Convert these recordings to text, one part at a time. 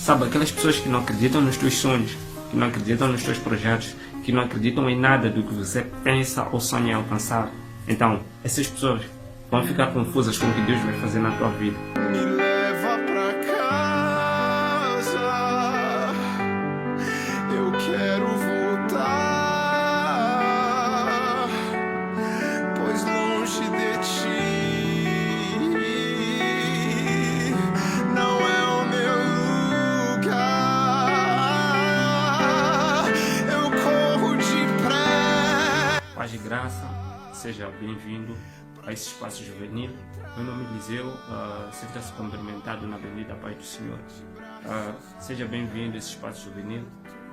Sabe, aquelas pessoas que não acreditam nos teus sonhos, que não acreditam nos teus projetos, que não acreditam em nada do que você pensa ou sonha em alcançar. Então, essas pessoas vão ficar confusas com o que Deus vai fazer na tua vida. Me leva pra casa, eu quero voltar, pois longe de ti não é o meu lugar, eu corro depressa. Paz e graça, seja bem-vindo a esse espaço juvenil. Meu nome é Eliseu, sinta-se cumprimentado na bendita paz do Senhor. Seja bem-vindo a esse espaço juvenil.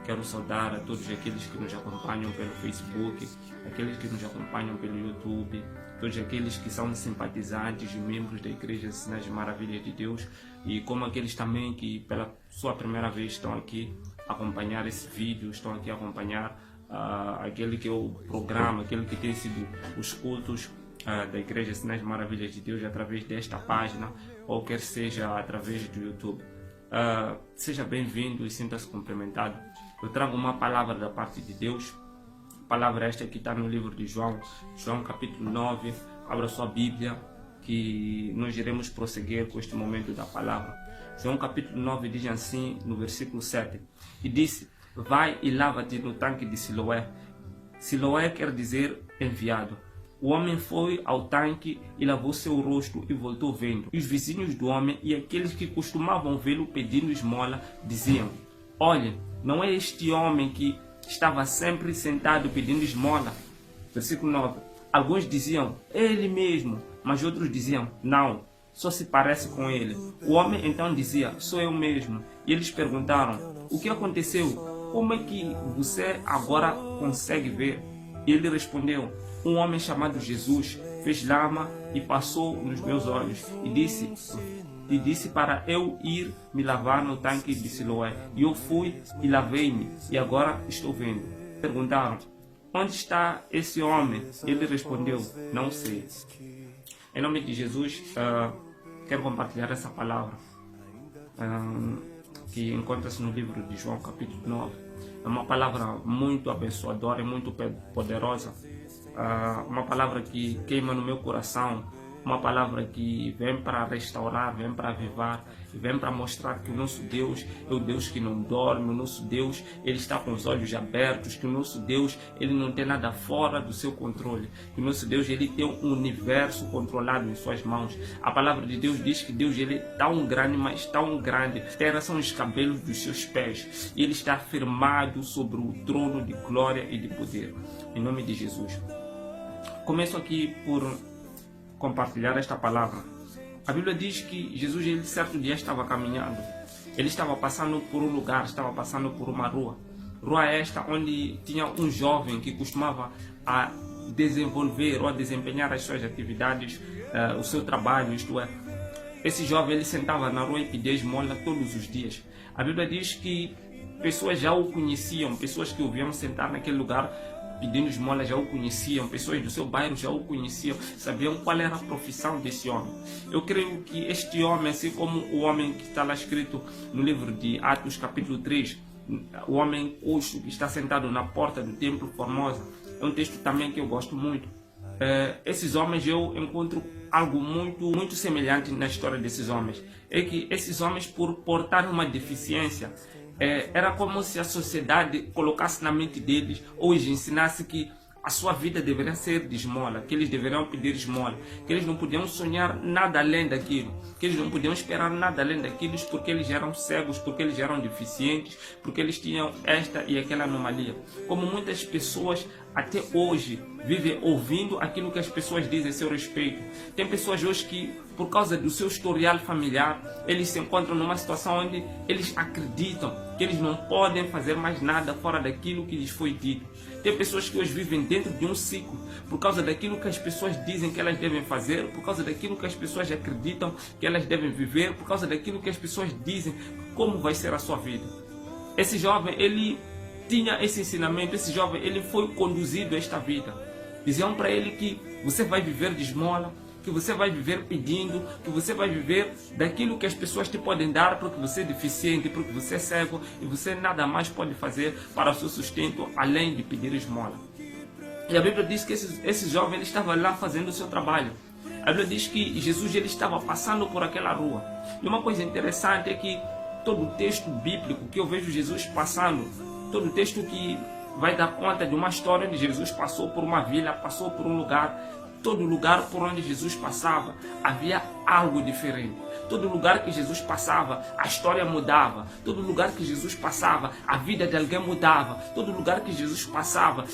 Quero saudar a todos aqueles que nos acompanham pelo Facebook, aqueles que nos acompanham pelo YouTube, todos aqueles que são simpatizantes e membros da Igreja Sinais Maravilhas de Deus, e como aqueles também que pela sua primeira vez estão aqui a acompanhar esse vídeo, estão aqui a acompanhar aquele que é o programa, aquele que tem sido os cultos da Igreja Sinais Maravilhas de Deus através desta página, ou quer seja através do YouTube. Seja bem-vindo e sinta-se cumprimentado. Eu trago uma palavra da parte de Deus. A palavra esta que está no livro de João, João capítulo 9. Abra sua Bíblia que nós iremos prosseguir com este momento da palavra. João capítulo 9 diz assim no versículo 7. E disse: vai e lava-te no tanque de Siloé. Siloé quer dizer enviado. O homem foi ao tanque e lavou seu rosto e voltou vendo. E os vizinhos do homem e aqueles que costumavam vê-lo pedindo esmola diziam: olha, não é este homem que estava sempre sentado pedindo esmola? Versículo 9. Alguns diziam: é ele mesmo. Mas outros diziam: não, só se parece com ele. O homem então dizia: sou eu mesmo. E eles perguntaram: o que aconteceu? Como é que você agora consegue ver? E ele respondeu: um homem chamado Jesus fez lama e passou nos meus olhos e disse para eu ir me lavar no tanque de Siloé. E eu fui e lavei-me e agora estou vendo. Perguntaram: onde está esse homem? Ele respondeu: não sei. Em nome de Jesus, quero compartilhar essa palavra que encontra-se no livro de João capítulo 9. É uma palavra muito abençoadora e muito poderosa. Uma palavra que queima no meu coração, uma palavra que vem para restaurar, vem para avivar, vem para mostrar que o nosso Deus é o Deus que não dorme, o nosso Deus ele está com os olhos abertos, que o nosso Deus ele não tem nada fora do seu controle, que o nosso Deus ele tem um universo controlado em suas mãos. A palavra de Deus diz que Deus ele é tão grande, mas tão grande, terra são os cabelos dos seus pés, e ele está firmado sobre o trono de glória e de poder. Em nome de Jesus. Começo aqui por compartilhar esta palavra. A Bíblia diz que Jesus, ele certo dia estava caminhando. Ele estava passando por um lugar, estava passando por uma rua. Rua esta onde tinha um jovem que costumava a desenvolver ou a desempenhar as suas atividades, o seu trabalho, isto é. Esse jovem, ele sentava na rua e pedia esmola todos os dias. A Bíblia diz que pessoas já o conheciam, pessoas que o viam sentar naquele lugar pedindo esmola já o conheciam, pessoas do seu bairro já o conheciam, sabiam qual era a profissão desse homem. Eu creio que este homem, assim como o homem que está lá escrito no livro de Atos capítulo 3, o homem coxo que está sentado na porta do templo Formosa, é um texto também que eu gosto muito. Esses homens, eu encontro algo muito semelhante na história desses homens. É que esses homens, por portarem uma deficiência, era como se a sociedade colocasse na mente deles ou lhes ensinasse que a sua vida deveria ser de esmola, que eles deveriam pedir esmola, que eles não podiam sonhar nada além daquilo, que eles não podiam esperar nada além daquilo, porque eles eram cegos, porque eles eram deficientes, porque eles tinham esta e aquela anomalia. Como muitas pessoas até hoje vivem ouvindo aquilo que as pessoas dizem a seu respeito. Tem pessoas hoje que, por causa do seu historial familiar, eles se encontram numa situação onde eles acreditam que eles não podem fazer mais nada fora daquilo que lhes foi dito. Tem pessoas que hoje vivem dentro de um ciclo, por causa daquilo que as pessoas dizem que elas devem fazer, por causa daquilo que as pessoas acreditam que elas devem viver, por causa daquilo que as pessoas dizem como vai ser a sua vida. Esse jovem, ele tinha esse ensinamento, esse jovem, ele foi conduzido a esta vida. Diziam para ele que você vai viver de esmola, que você vai viver pedindo, que você vai viver daquilo que as pessoas te podem dar, porque você é deficiente, porque você é cego e você nada mais pode fazer para o seu sustento além de pedir esmola. E a Bíblia diz que esse jovem ele estava lá fazendo o seu trabalho. A Bíblia diz que Jesus ele estava passando por aquela rua. E uma coisa interessante é que todo o texto bíblico que eu vejo Jesus passando, todo o texto que vai dar conta de uma história onde Jesus passou por uma vila, passou por um lugar, todo lugar por onde Jesus passava havia algo diferente. Todo lugar que Jesus passava, a história mudava. Todo lugar que Jesus passava, a vida de alguém mudava. Todo lugar que Jesus passava,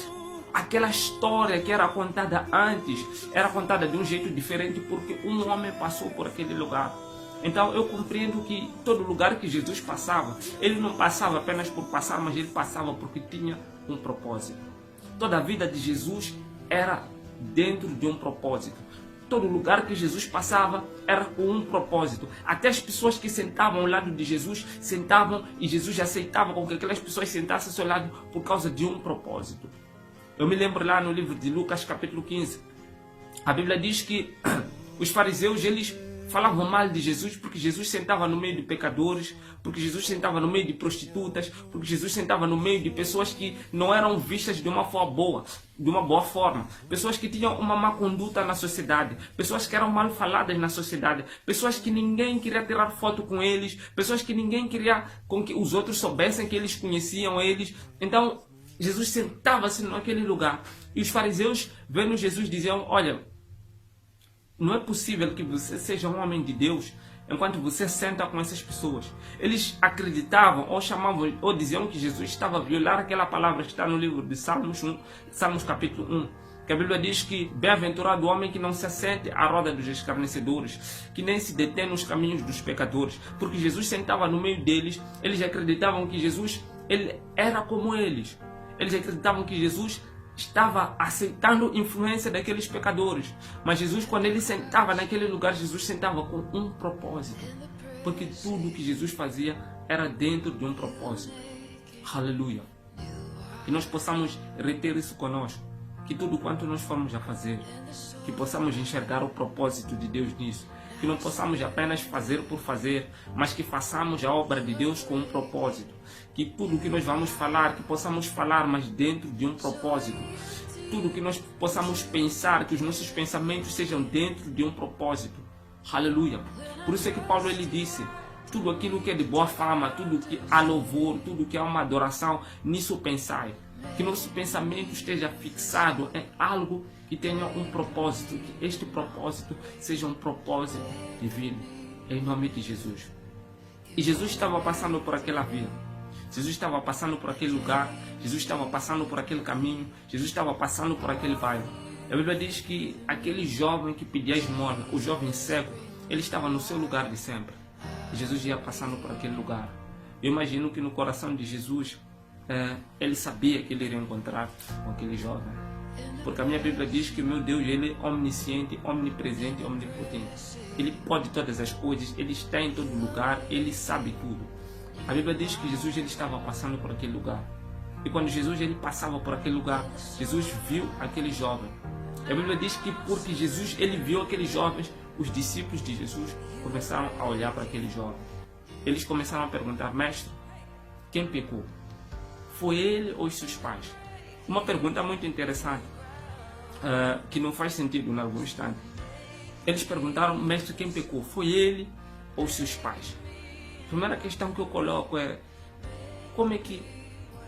aquela história que era contada antes, era contada de um jeito diferente porque um homem passou por aquele lugar. Então eu compreendo que todo lugar que Jesus passava, ele não passava apenas por passar, mas ele passava porque tinha um propósito. Toda a vida de Jesus era dentro de um propósito. Todo lugar que Jesus passava era com um propósito. Até as pessoas que sentavam ao lado de Jesus, sentavam e Jesus aceitava com que aquelas pessoas sentassem ao seu lado por causa de um propósito. Eu me lembro lá no livro de Lucas capítulo 15, a Bíblia diz que os fariseus eles falavam mal de Jesus porque Jesus sentava no meio de pecadores, porque Jesus sentava no meio de prostitutas, porque Jesus sentava no meio de pessoas que não eram vistas de uma boa forma, pessoas que tinham uma má conduta na sociedade, pessoas que eram mal faladas na sociedade, pessoas que ninguém queria tirar foto com eles, pessoas que ninguém queria com que os outros soubessem que eles conheciam eles. Então Jesus sentava-se naquele lugar e os fariseus vendo Jesus diziam: olha, não é possível que você seja um homem de Deus enquanto você senta com essas pessoas. Eles acreditavam ou chamavam ou diziam que Jesus estava a violar aquela palavra que está no livro de Salmos capítulo 1, que a Bíblia diz que bem-aventurado o homem que não se assente à roda dos escarnecedores, que nem se detém nos caminhos dos pecadores, porque Jesus sentava no meio deles. Eles acreditavam que Jesus ele era como eles. Eles acreditavam que Jesus estava aceitando influência daqueles pecadores. Mas Jesus, quando ele sentava naquele lugar, Jesus sentava com um propósito. Porque tudo que Jesus fazia era dentro de um propósito. Aleluia. Que nós possamos reter isso conosco. Que tudo quanto nós formos a fazer, que possamos enxergar o propósito de Deus nisso. Que não possamos apenas fazer por fazer, mas que façamos a obra de Deus com um propósito. Que tudo que nós vamos falar, que possamos falar, mas dentro de um propósito. Tudo que nós possamos pensar, que os nossos pensamentos sejam dentro de um propósito. Aleluia. Por isso é que Paulo ele disse: tudo aquilo que é de boa fama, tudo que há louvor, tudo que há uma adoração, nisso pensai. Que nosso pensamento esteja fixado em algo que tenha um propósito, que este propósito seja um propósito divino, em nome de Jesus. E Jesus estava passando por aquela vila, Jesus estava passando por aquele lugar, Jesus estava passando por aquele caminho, Jesus estava passando por aquele bairro. A Bíblia diz que aquele jovem que pedia esmola, o jovem cego, ele estava no seu lugar de sempre. E Jesus ia passando por aquele lugar. Eu imagino que no coração de Jesus, ele sabia que ele iria encontrar com aquele jovem. Porque a minha Bíblia diz que o meu Deus ele é omnisciente, omnipresente, omnipotente. Ele pode todas as coisas, ele está em todo lugar, ele sabe tudo. A Bíblia diz que Jesus ele estava passando por aquele lugar. E quando Jesus ele passava por aquele lugar, Jesus viu aquele jovem. A Bíblia diz que porque Jesus ele viu aqueles jovens, os discípulos de Jesus começaram a olhar para aquele jovem. Eles começaram a perguntar: mestre, quem pecou? Foi ele ou os seus pais? Uma pergunta muito interessante, que não faz sentido em algum instante. Eles perguntaram: mestre, quem pecou? Foi ele ou os seus pais? A primeira questão que eu coloco é: como é que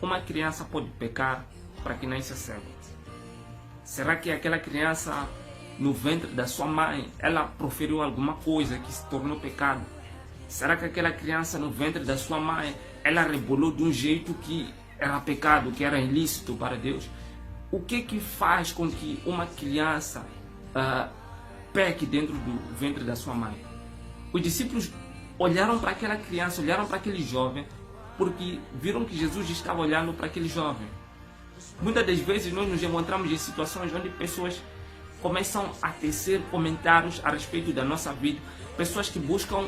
uma criança pode pecar para que nasça cego? Será que aquela criança no ventre da sua mãe, ela proferiu alguma coisa que se tornou pecado? Será que aquela criança no ventre da sua mãe, ela rebolou de um jeito que era pecado, que era ilícito para Deus? O que faz com que uma criança peque dentro do ventre da sua mãe? Os discípulos olharam para aquela criança, olharam para aquele jovem, porque viram que Jesus estava olhando para aquele jovem. Muitas das vezes nós nos encontramos em situações onde pessoas começam a tecer comentários a respeito da nossa vida, pessoas que buscam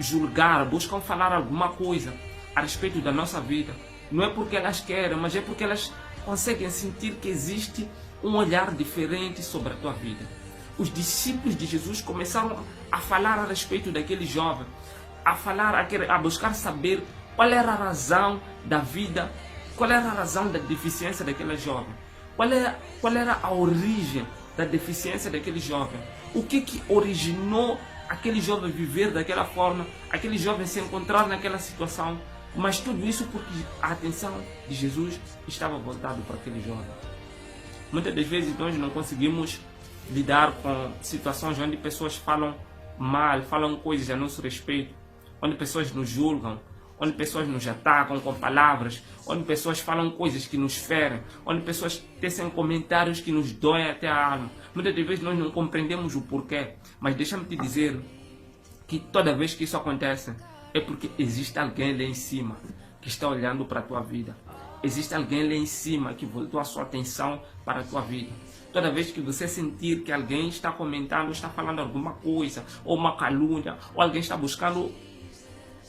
julgar, buscam falar alguma coisa a respeito da nossa vida. Não é porque elas querem, mas é porque elas conseguem sentir que existe um olhar diferente sobre a tua vida. os discípulos de Jesus começaram a falar a respeito daquele jovem, a buscar saber qual era a razão da vida, qual era a razão da deficiência daquele jovem, qual era a origem da deficiência daquele jovem, o que originou aquele jovem viver daquela forma, aquele jovem se encontrar naquela situação. Mas tudo isso porque a atenção de Jesus estava voltada para aquele jovem. Muitas das vezes nós não conseguimos lidar com situações onde pessoas falam mal, falam coisas a nosso respeito, onde pessoas nos julgam, onde pessoas nos atacam com palavras, onde pessoas falam coisas que nos ferem, onde pessoas tecem comentários que nos doem até a alma. Muitas das vezes nós não compreendemos o porquê, mas deixa-me te dizer que toda vez que isso acontece, é porque existe alguém lá em cima que está olhando para a tua vida. Existe alguém lá em cima que voltou a sua atenção para a tua vida. Toda vez que você sentir que alguém está comentando, está falando alguma coisa, ou uma calúnia, ou alguém está buscando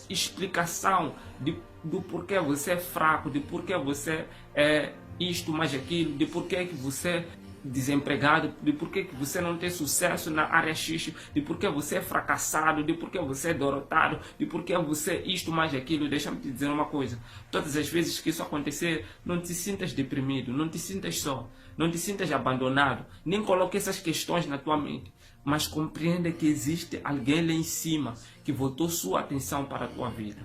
explicação do porquê você é fraco, de porquê você é isto mais aquilo, de porquê que você é desempregado, de porquê que você não tem sucesso na área X, de porquê você é fracassado, de porquê você é derrotado, de porquê você é isto mais aquilo. Deixa-me te dizer uma coisa: todas as vezes que isso acontecer, não te sintas deprimido, não te sintas só, não te sintas abandonado, nem coloque essas questões na tua mente, mas compreenda que existe alguém lá em cima que voltou sua atenção para a tua vida.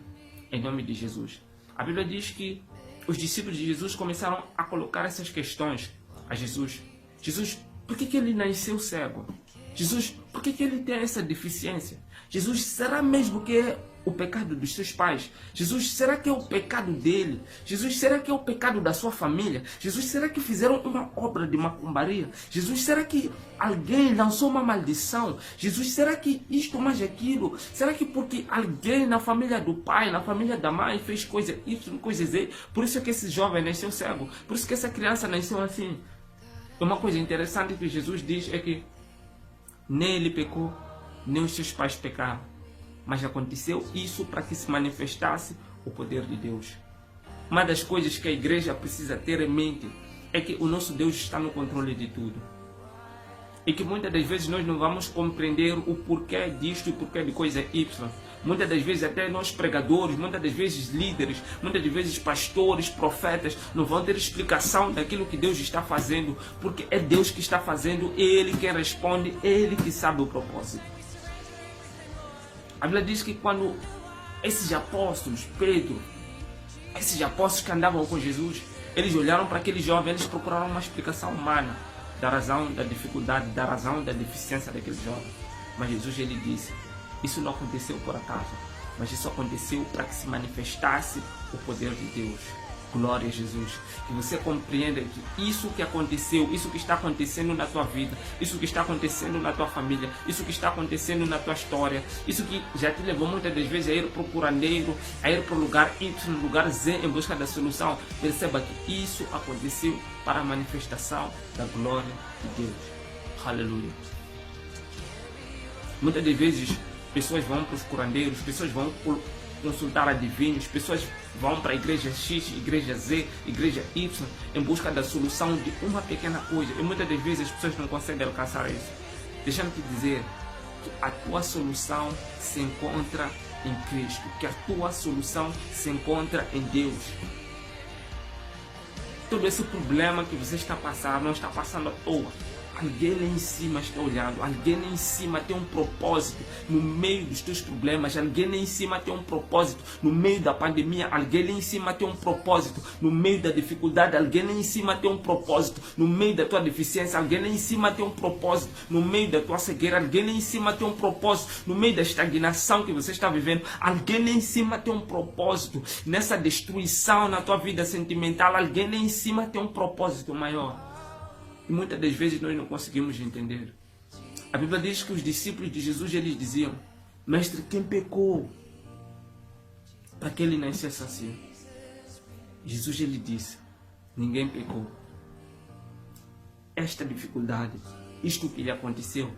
Em nome de Jesus. A Bíblia diz que os discípulos de Jesus começaram a colocar essas questões a Jesus. Jesus, por que ele nasceu cego? Jesus, por que ele tem essa deficiência? Jesus, será mesmo que é o pecado dos seus pais? Jesus, será que é o pecado dele? Jesus, será que é o pecado da sua família? Jesus, será que fizeram uma obra de macumbaria? Jesus, será que alguém lançou uma maldição? Jesus, será que isto mais aquilo? Será que porque alguém na família do pai, na família da mãe fez coisa Y, coisa Z, por isso que esse jovem nasceu cego? Por isso que essa criança nasceu assim? Uma coisa interessante que Jesus diz é que nem ele pecou, nem os seus pais pecaram, mas aconteceu isso para que se manifestasse o poder de Deus. Uma das coisas que a igreja precisa ter em mente é que o nosso Deus está no controle de tudo. E que muitas das vezes nós não vamos compreender o porquê disto e o porquê de coisa Y. Muitas das vezes até nós pregadores, muitas das vezes líderes, muitas das vezes pastores, profetas, não vão ter explicação daquilo que Deus está fazendo, porque é Deus que está fazendo, é Ele quem responde, é Ele que sabe o propósito. A Bíblia diz que quando esses apóstolos, Pedro, esses apóstolos que andavam com Jesus, eles olharam para aquele jovem, eles procuraram uma explicação humana da razão da dificuldade, da razão da deficiência daquele jovem. Mas Jesus, ele disse: isso não aconteceu por acaso, mas isso aconteceu para que se manifestasse o poder de Deus. Glória a Jesus. Que você compreenda que isso que aconteceu, isso que está acontecendo na tua vida, isso que está acontecendo na tua família, isso que está acontecendo na tua história, isso que já te levou muitas das vezes a ir para o curandeiro, a ir para o lugar Y, no lugar Z em busca da solução. Perceba que isso aconteceu para a manifestação da glória de Deus. Aleluia. Muitas das vezes pessoas vão para os curandeiros, pessoas vão consultar adivinhos, pessoas vão para a igreja X, igreja Z, igreja Y, em busca da solução de uma pequena coisa. E muitas das vezes as pessoas não conseguem alcançar isso. Deixa-me te dizer que a tua solução se encontra em Cristo, que a tua solução se encontra em Deus. Todo esse problema que você está passando, não está passando à toa. Alguém lá em cima está olhando, alguém lá em cima tem um propósito no meio dos teus problemas, alguém lá em cima tem um propósito no meio da pandemia, alguém lá em cima tem um propósito no meio da dificuldade, alguém lá em cima tem um propósito no meio da tua deficiência, alguém lá em cima tem um propósito no meio da tua cegueira, alguém lá em cima tem um propósito no meio da estagnação que você está vivendo, alguém lá em cima tem um propósito nessa destruição na tua vida sentimental, alguém lá em cima tem um propósito maior. E muitas das vezes nós não conseguimos entender. A Bíblia diz que os discípulos de Jesus, eles diziam: mestre, quem pecou para que ele nascesse assim? Jesus, ele disse: ninguém pecou. Esta dificuldade, isto que lhe aconteceu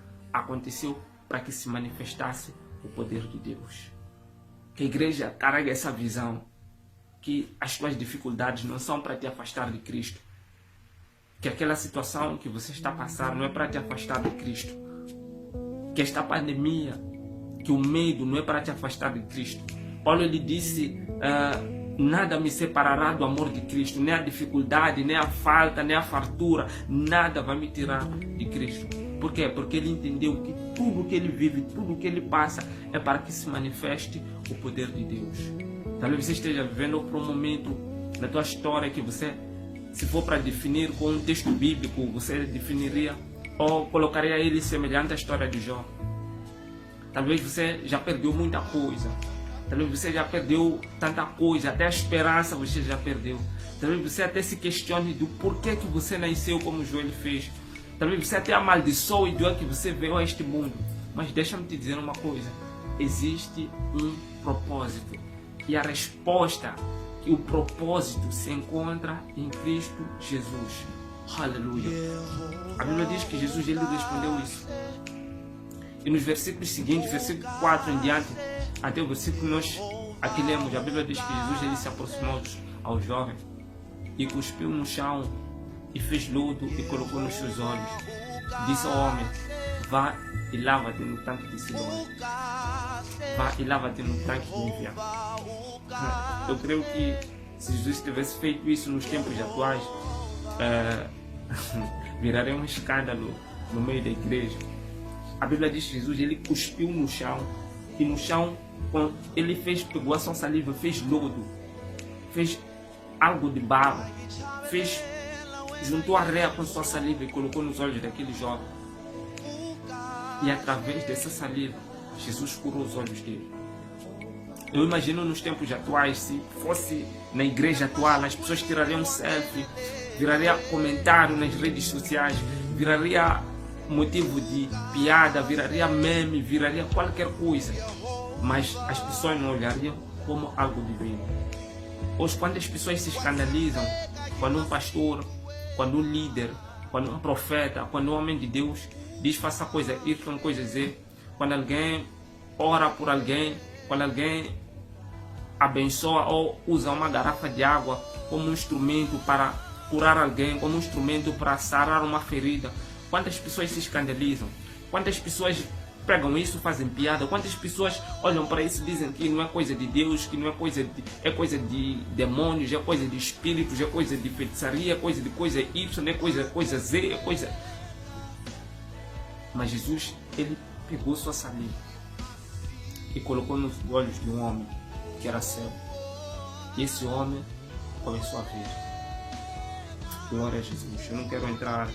para que se manifestasse o poder de Deus. Que a igreja traga essa visão, que as tuas dificuldades não são para te afastar de Cristo, que aquela situação que você está passando não é para te afastar de Cristo, que esta pandemia, que o medo não é para te afastar de Cristo. Paulo ele disse, nada me separará do amor de Cristo, nem a dificuldade, nem a falta, nem a fartura, nada vai me tirar de Cristo. Por quê? Porque ele entendeu que tudo que ele vive, tudo que ele passa é para que se manifeste o poder de Deus. Talvez você esteja vivendo por um momento na tua história que você, se for para definir com um texto bíblico, você definiria ou colocaria ele semelhante à história de Jó. Talvez você já perdeu muita coisa. Talvez você já perdeu tanta coisa, até a esperança você já perdeu. Talvez você até se questione do porquê que você nasceu como Jó ele fez. Talvez você até amaldiçoe do que você veio a este mundo. Mas deixa-me te dizer uma coisa. Existe um propósito. E a resposta, que o propósito se encontra em Cristo Jesus. Aleluia. A Bíblia diz que Jesus ele respondeu isso. E nos versículos seguintes, versículo 4 em diante, até o versículo que nós aqui lemos, a Bíblia diz que Jesus ele se aproximou ao jovem e cuspiu no chão e fez lodo e colocou nos seus olhos. Disse ao homem, vá e lava-te no tanque de Siloé. Vá e lava-te no tanque de Enviar. Eu creio que se Jesus tivesse feito isso nos tempos atuais, viraria um escândalo no meio da igreja. A Bíblia diz que Jesus ele cuspiu no chão e no chão ele pegou a sua saliva, fez lodo, fez algo de barro, juntou areia com sua saliva e colocou nos olhos daquele jovem. E através dessa saliva, Jesus curou os olhos dele. Eu imagino nos tempos atuais, se fosse na igreja atual, as pessoas tirariam selfie, viraria comentário nas redes sociais, viraria motivo de piada, viraria meme, viraria qualquer coisa. Mas as pessoas não olhariam como algo divino. Hoje, quando as pessoas se escandalizam, quando um pastor, quando um líder, quando um profeta, quando um homem de Deus diz faça coisa Y, coisa Z, quando alguém ora por alguém, quando alguém abençoa ou usa uma garrafa de água como um instrumento para curar alguém, como um instrumento para sarar uma ferida, quantas pessoas se escandalizam? Quantas pessoas pegam isso, fazem piada? Quantas pessoas olham para isso e dizem que não é coisa de Deus, que não é coisa de, é coisa de demônios, é coisa de espíritos, é coisa de feitiçaria, é coisa de coisa Y, é coisa Z, é coisa... Mas Jesus, ele pegou sua saliva e colocou nos olhos de um homem que era cego. E esse homem começou a ver. Glória a Jesus. Eu não quero entrar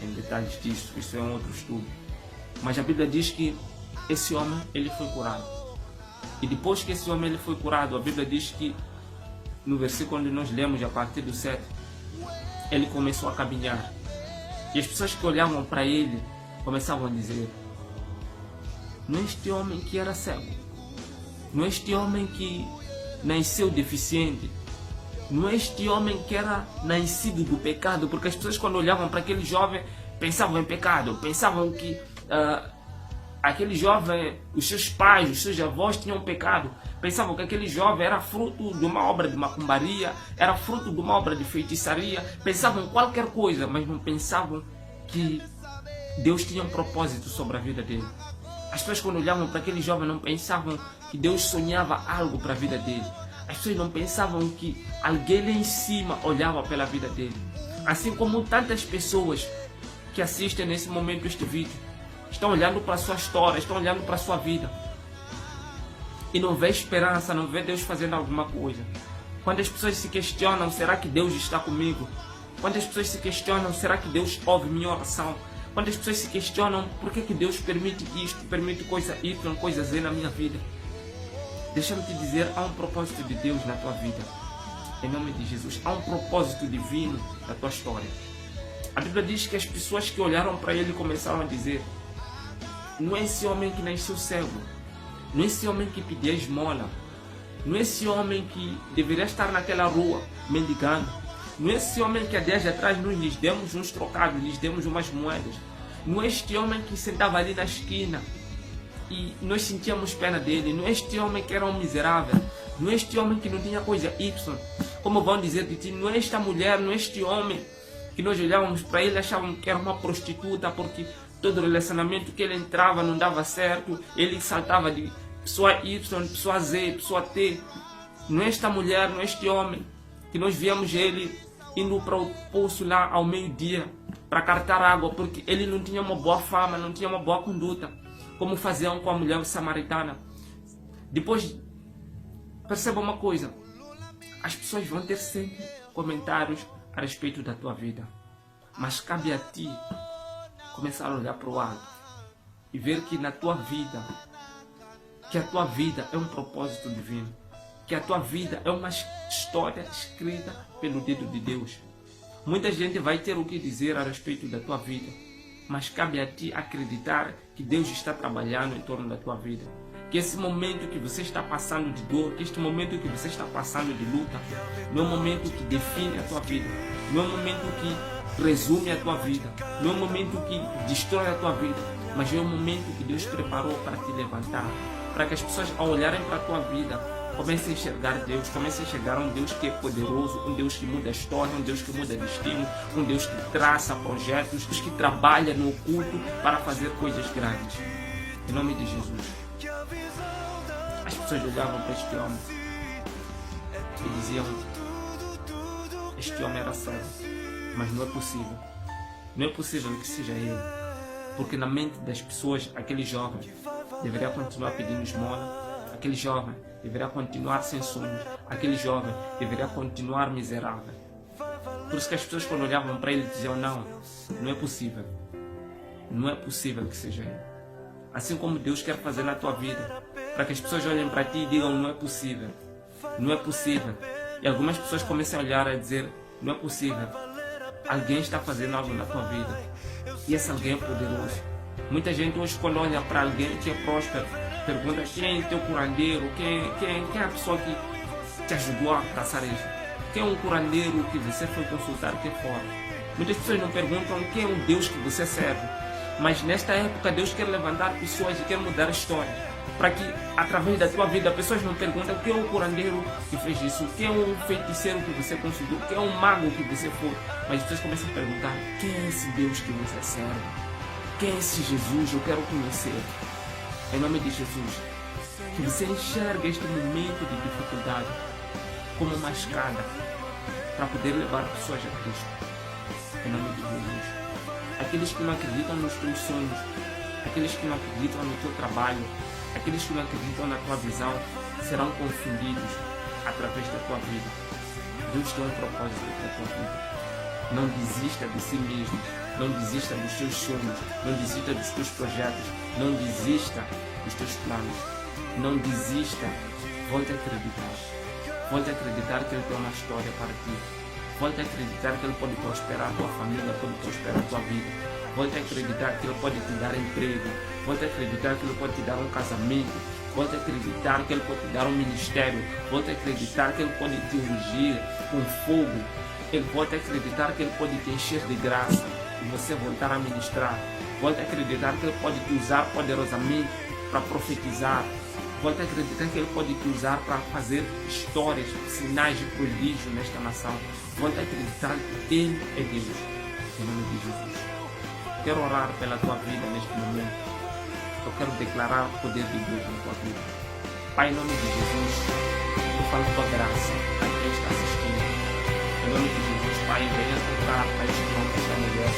em detalhes disso, isso é um outro estudo. Mas a Bíblia diz que esse homem ele foi curado. E depois que esse homem ele foi curado, a Bíblia diz que no versículo onde nós lemos a partir do 7, ele começou a caminhar. E as pessoas que olhavam para ele começavam a dizer: não é este homem que era cego? Não é este homem que nasceu deficiente? Não é este homem que era nascido do pecado? Porque as pessoas quando olhavam para aquele jovem pensavam em pecado, pensavam que aquele jovem, os seus pais, os seus avós tinham pecado, pensavam que aquele jovem era fruto de uma obra de macumbaria, era fruto de uma obra de feitiçaria, pensavam qualquer coisa, mas não pensavam que Deus tinha um propósito sobre a vida dele. As pessoas quando olhavam para aquele jovem não pensavam que Deus sonhava algo para a vida dele. As pessoas não pensavam que alguém lá em cima olhava pela vida dele. Assim como tantas pessoas que assistem nesse momento este vídeo estão olhando para a sua história, estão olhando para a sua vida e não vê esperança, não vê Deus fazendo alguma coisa. Quando as pessoas se questionam, será que Deus está comigo? Quando as pessoas se questionam, será que Deus ouve minha oração? Quando as pessoas se questionam, por que Deus permite isto, permite coisa Y, coisa Z na minha vida? Deixa-me te dizer, há um propósito de Deus na tua vida. Em nome de Jesus, há um propósito divino na tua história. A Bíblia diz que as pessoas que olharam para ele começaram a dizer: não é esse homem que nasceu cego, não é esse homem que pedia esmola, não é esse homem que deveria estar naquela rua mendigando, não é esse homem que há dias atrás nós lhes demos uns trocados, lhes demos umas moedas, não é este homem que sentava ali na esquina e nós sentíamos pena dele, não é este homem que era um miserável, não é este homem que não tinha coisa Y, como vão dizer de ti, não é esta mulher, não é este homem que nós olhávamos para ele e achávamos que era uma prostituta porque Todo relacionamento que ele entrava não dava certo, ele saltava de pessoa Y, pessoa Z, pessoa T. Não é esta mulher, não é este homem, que nós víamos ele indo para o poço lá ao meio-dia para cartar água, porque ele não tinha uma boa fama, não tinha uma boa conduta, como faziam com a mulher samaritana. Depois, perceba uma coisa, as pessoas vão ter sempre comentários a respeito da tua vida, mas cabe a ti começar a olhar para o lado e ver que na tua vida, que a tua vida é um propósito divino, que a tua vida é uma história escrita pelo dedo de Deus. Muita gente vai ter o que dizer a respeito da tua vida, mas cabe a ti acreditar que Deus está trabalhando em torno da tua vida. Que esse momento que você está passando de dor, que este momento que você está passando de luta, não é um momento que define a tua vida, não é um momento que resume a tua vida, não é um momento que destrói a tua vida, mas é um momento que Deus preparou para te levantar, para que as pessoas, ao olharem para a tua vida, comecem a enxergar Deus, comecem a enxergar um Deus que é poderoso, um Deus que muda a história, um Deus que muda destino, um Deus que traça projetos, um Deus que trabalha no oculto para fazer coisas grandes. Em nome de Jesus. As pessoas olhavam para este homem e diziam: este homem era cego, mas não é possível. Não é possível que seja ele, porque na mente das pessoas, aquele jovem deveria continuar pedindo esmola, aquele jovem deveria continuar sem sonhos, aquele jovem deveria continuar miserável. Por isso que as pessoas, quando olhavam para ele, diziam: não é possível. Não é possível que seja ele. Assim como Deus quer fazer na tua vida, para que as pessoas olhem para ti e digam: não é possível, não é possível. E algumas pessoas começam a olhar e dizer: não é possível. Alguém está fazendo algo na tua vida, e esse alguém é poderoso. Muita gente hoje, quando olha para alguém que é próspero, pergunta: quem é teu curandeiro? Quem é a pessoa que te ajudou a alcançar isso? Quem é um curandeiro que você foi consultar aqui fora? Muitas pessoas não perguntam quem é o Deus que você serve. Mas nesta época Deus quer levantar pessoas e quer mudar a história, para que através da tua vida pessoas não perguntam quem é o curandeiro que fez isso, quem é o feiticeiro que você consultou, quem é o mago que você foi, mas as pessoas começam a perguntar: quem é esse Deus que você serve? Quem é esse Jesus? Eu quero conhecer. Em nome de Jesus, que você enxergue este momento de dificuldade como uma escada para poder levar pessoas a Cristo. Em nome de Jesus. Aqueles que não acreditam nos teus sonhos, aqueles que não acreditam no teu trabalho, aqueles que não acreditam na tua visão, serão confundidos através da tua vida. Deus tem um propósito para a tua vida. Não desista de si mesmo, não desista dos teus sonhos, não desista dos teus projetos, não desista dos teus planos, não desista. Volte a acreditar. Volte a acreditar que Ele tem uma história para ti. Volte a acreditar que Ele pode prosperar a tua família, pode prosperar a tua vida. Volte a acreditar que Ele pode te dar emprego. Volte a acreditar que Ele pode te dar um casamento. Volte a acreditar que Ele pode te dar um ministério. Volte a acreditar que Ele pode te ungir com fogo. Volte a acreditar que Ele pode te encher de graça e você voltar a ministrar. Volte a acreditar que Ele pode te usar poderosamente para profetizar. Volte a acreditar que Ele pode te usar para fazer histórias, sinais de prodígio nesta nação. Volte a acreditar que Ele é Deus. Em nome de Jesus. Quero orar pela tua vida neste momento. Eu quero declarar o poder de Deus na tua vida. Pai, em nome de Jesus, eu falo tua graça a quem está assistindo. Em nome de Jesus, Pai, venha tocar para este homem, esta mulher.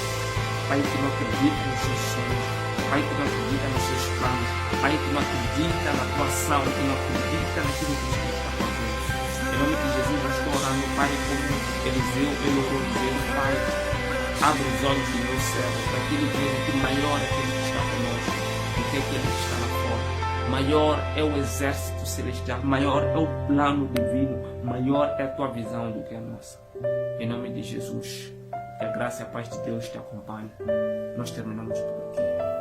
Pai, que não acredita nos seus sonhos. Pai, que não acredita nos seus planos. Pai, que não acredita na tua ação, que não acredita naquilo que você está fazendo. Em nome de Jesus, eu estou orando, Pai, como Eliseu, ele orou dizendo: Pai, abre os olhos do meu servo, para que ele veja que maior é aquele que está conosco do que aquele que está lá fora. Maior é o exército celestial, maior é o plano divino, maior é a tua visão do que a nossa. Em nome de Jesus, que a graça e a paz de Deus te acompanhem. Nós terminamos por aqui.